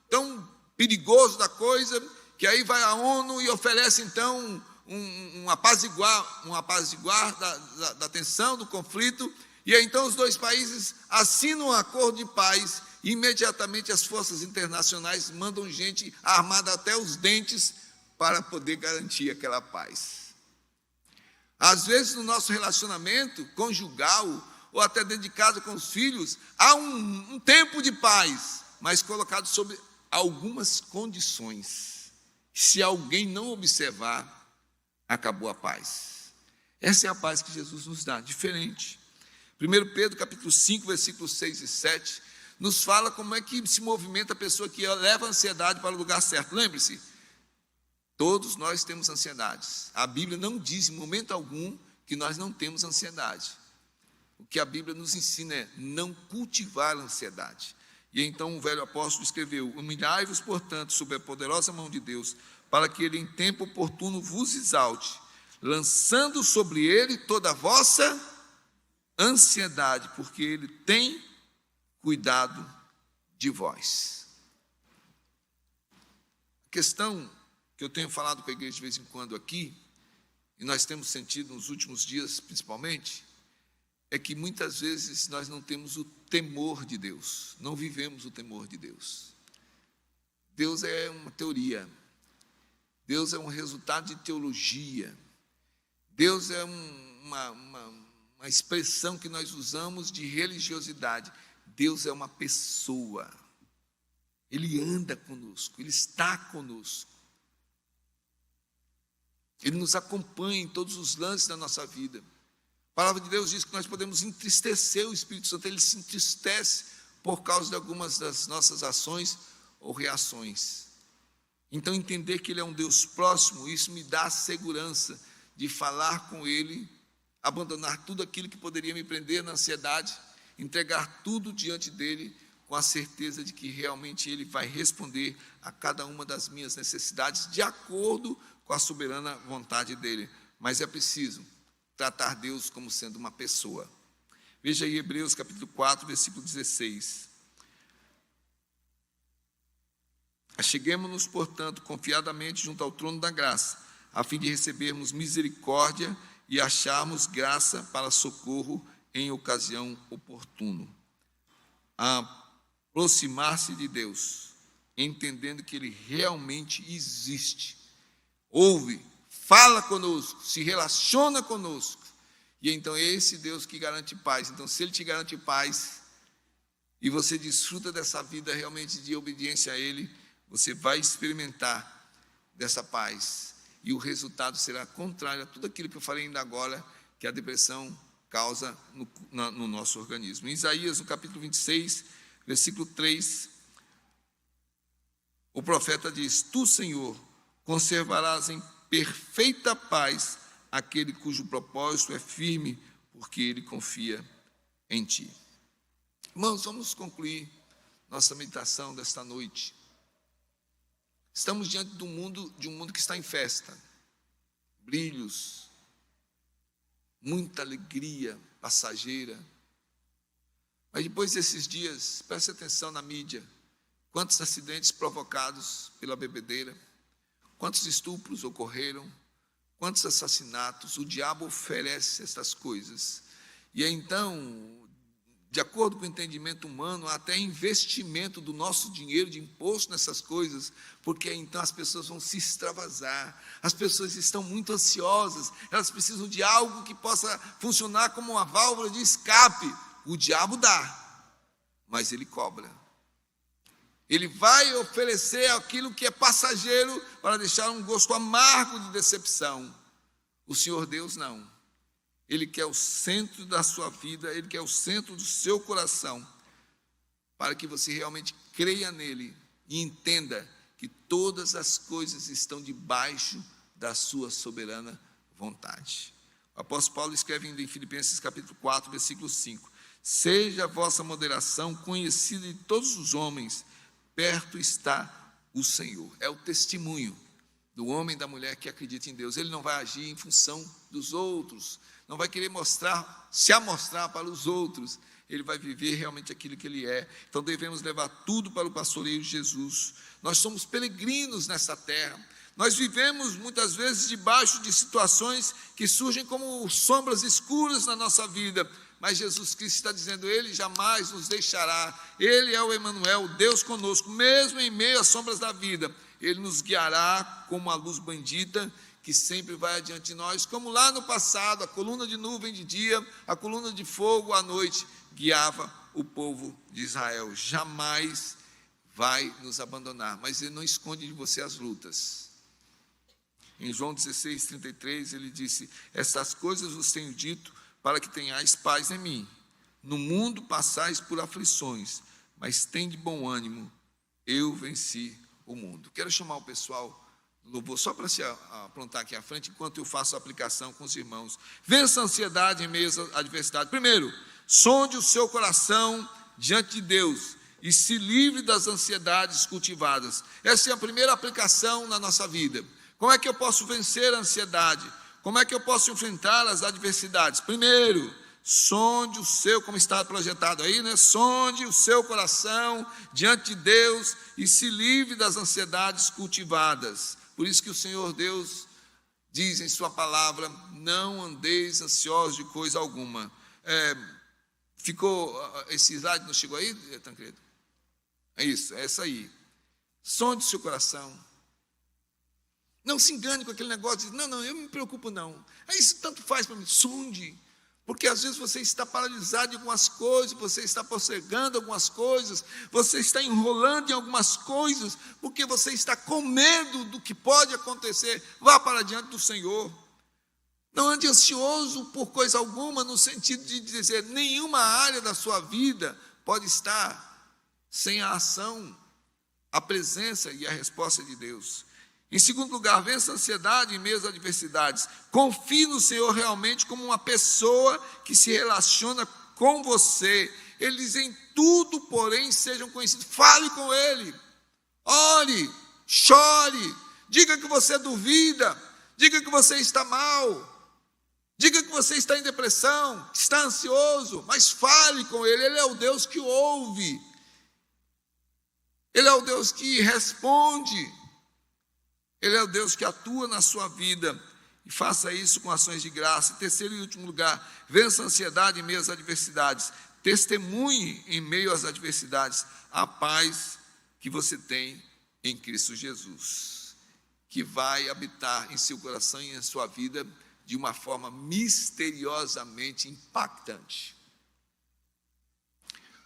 tão perigoso da coisa, que aí vai a ONU e oferece então um apaziguar da tensão, do conflito, e aí então os 2 países assinam um acordo de paz, e imediatamente as forças internacionais mandam gente armada até os dentes para poder garantir aquela paz. Às vezes no nosso relacionamento conjugal, ou até dentro de casa com os filhos, há um tempo de paz, mas colocado sob algumas condições. Se alguém não observar, acabou a paz. Essa é a paz que Jesus nos dá, diferente. 1 Pedro capítulo 5, versículos 6 e 7, nos fala como é que se movimenta a pessoa que leva a ansiedade para o lugar certo. Lembre-se, todos nós temos ansiedades. A Bíblia não diz em momento algum que nós não temos ansiedade. O que a Bíblia nos ensina é não cultivar a ansiedade. E então o velho apóstolo escreveu, humilhai-vos, portanto, sob a poderosa mão de Deus, para que ele em tempo oportuno vos exalte, lançando sobre ele toda a vossa ansiedade, porque ele tem cuidado de vós. A questão que eu tenho falado com a igreja de vez em quando aqui, e nós temos sentido nos últimos dias principalmente, é que muitas vezes nós não temos o temor de Deus, não vivemos o temor de Deus. Deus é uma teoria, Deus é um resultado de teologia, Deus é uma expressão que nós usamos de religiosidade. Deus é uma pessoa, Ele anda conosco, Ele está conosco, Ele nos acompanha em todos os lances da nossa vida. A palavra de Deus diz que nós podemos entristecer o Espírito Santo, ele se entristece por causa de algumas das nossas ações ou reações. Então, entender que ele é um Deus próximo, isso me dá a segurança de falar com ele, abandonar tudo aquilo que poderia me prender na ansiedade, entregar tudo diante dele, com a certeza de que realmente ele vai responder a cada uma das minhas necessidades, de acordo com a soberana vontade dele. Mas é preciso tratar Deus como sendo uma pessoa. Veja aí Hebreus capítulo 4, versículo 16. Acheguemo-nos, portanto, confiadamente junto ao trono da graça, a fim de recebermos misericórdia e acharmos graça para socorro em ocasião oportuna. Aproximar-se de Deus, entendendo que ele realmente existe, ouve, fala conosco, se relaciona conosco, e então é esse Deus que garante paz. Então, se ele te garante paz, e você desfruta dessa vida realmente de obediência a ele, você vai experimentar dessa paz, e o resultado será contrário a tudo aquilo que eu falei ainda agora, que a depressão causa no nosso organismo. Em Isaías, no capítulo 26, versículo 3, o profeta diz: Tu, Senhor, conservarás em perfeita paz aquele cujo propósito é firme, porque ele confia em ti. Irmãos, vamos concluir nossa meditação desta noite. Estamos diante de um mundo que está em festa, brilhos, muita alegria passageira. Mas depois desses dias, preste atenção na mídia, quantos acidentes provocados pela bebedeira, quantos estupros ocorreram, quantos assassinatos. O diabo oferece essas coisas. E então, de acordo com o entendimento humano, há até investimento do nosso dinheiro de imposto nessas coisas, porque então as pessoas vão se extravasar, as pessoas estão muito ansiosas, elas precisam de algo que possa funcionar como uma válvula de escape. O diabo dá, mas ele cobra. Ele vai oferecer aquilo que é passageiro para deixar um gosto amargo de decepção. O Senhor Deus não. Ele quer o centro da sua vida, ele quer o centro do seu coração, para que você realmente creia nele e entenda que todas as coisas estão debaixo da sua soberana vontade. O apóstolo Paulo escreve em Filipenses capítulo 4, versículo 5: Seja a vossa moderação conhecida de todos os homens, perto está o Senhor. É o testemunho do homem e da mulher que acredita em Deus. Ele não vai agir em função dos outros, não vai querer se amostrar para os outros, ele vai viver realmente aquilo que ele é. Então devemos levar tudo para o pastoreio de Jesus. Nós somos peregrinos nessa terra, nós vivemos muitas vezes debaixo de situações que surgem como sombras escuras na nossa vida, mas Jesus Cristo está dizendo: ele jamais nos deixará, ele é o Emanuel, Deus conosco, mesmo em meio às sombras da vida, ele nos guiará como a luz bendita, que sempre vai adiante de nós, como lá no passado, a coluna de nuvem de dia, a coluna de fogo à noite, guiava o povo de Israel. Jamais vai nos abandonar, mas ele não esconde de você as lutas. Em João 16, 33, ele disse: Essas coisas vos tenho dito, para que tenhais paz em mim. No mundo passais por aflições, mas tende bom ânimo, eu venci o mundo. Quero chamar o pessoal do louvor só para se aprontar aqui à frente, enquanto eu faço a aplicação com os irmãos. Vença a ansiedade em meio à adversidade. Primeiro, sonde o seu coração diante de Deus e se livre das ansiedades cultivadas. Essa é a primeira aplicação na nossa vida. Como é que eu posso vencer a ansiedade? Como é que eu posso enfrentar as adversidades? Primeiro, sonde o seu, como está projetado aí, né? Sonde o seu coração diante de Deus e se livre das ansiedades cultivadas. Por isso que o Senhor Deus diz em sua palavra: não andeis ansiosos de coisa alguma. Ficou, esse slide não chegou aí, Tancredo? É isso, é essa aí. Sonde o seu coração. Não se engane com aquele negócio de: não, eu não me preocupo não. Isso tanto faz para mim. Sonde. Porque às vezes você está paralisado em algumas coisas, você está postergando algumas coisas, você está enrolando em algumas coisas, porque você está com medo do que pode acontecer. Vá para diante do Senhor. Não ande ansioso por coisa alguma, no sentido de dizer, nenhuma área da sua vida pode estar sem a ação, a presença e a resposta de Deus. Em segundo lugar, vença a ansiedade em meio às adversidades. Confie no Senhor realmente como uma pessoa que se relaciona com você. Ele diz, em tudo, porém, sejam conhecidos. Fale com Ele. Ore, chore. Diga que você duvida. Diga que você está mal. Diga que você está em depressão, que está ansioso. Mas fale com Ele. Ele é o Deus que ouve. Ele é o Deus que responde. Ele é o Deus que atua na sua vida. E faça isso com ações de graça. Em terceiro e último lugar, vença a ansiedade em meio às adversidades. Testemunhe em meio às adversidades a paz que você tem em Cristo Jesus, que vai habitar em seu coração e em sua vida de uma forma misteriosamente impactante.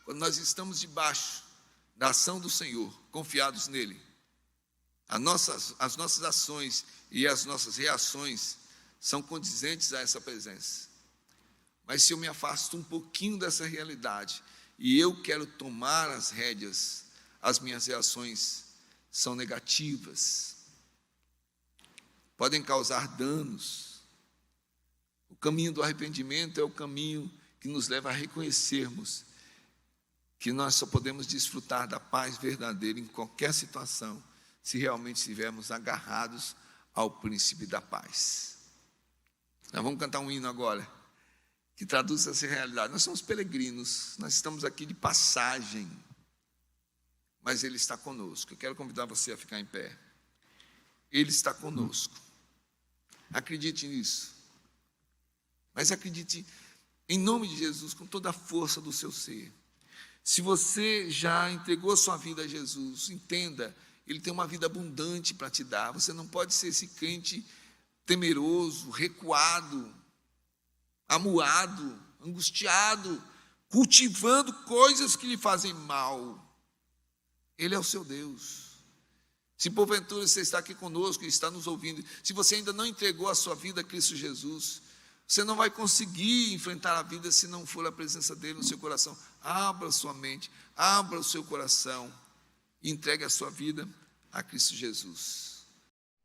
Quando nós estamos debaixo da ação do Senhor, confiados nele, as nossas ações e as nossas reações são condizentes a essa presença. Mas se eu me afasto um pouquinho dessa realidade e eu quero tomar as rédeas, as minhas reações são negativas, podem causar danos. O caminho do arrependimento é o caminho que nos leva a reconhecermos que nós só podemos desfrutar da paz verdadeira em qualquer situação se realmente estivermos agarrados ao príncipe da paz. Nós vamos cantar um hino agora, que traduz essa realidade. Nós somos peregrinos, nós estamos aqui de passagem, mas Ele está conosco. Eu quero convidar você a ficar em pé. Ele está conosco. Acredite nisso. Mas acredite em nome de Jesus, com toda a força do seu ser. Se você já entregou a sua vida a Jesus, entenda, Ele tem uma vida abundante para te dar. Você não pode ser esse crente temeroso, recuado, amuado, angustiado, cultivando coisas que lhe fazem mal. Ele é o seu Deus. Se porventura você está aqui conosco e está nos ouvindo, se você ainda não entregou a sua vida a Cristo Jesus, você não vai conseguir enfrentar a vida se não for a presença dele no seu coração. Abra a sua mente, abra o seu coração e entregue a sua vida a Cristo Jesus.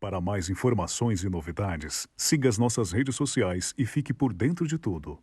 Para mais informações e novidades, siga as nossas redes sociais e fique por dentro de tudo.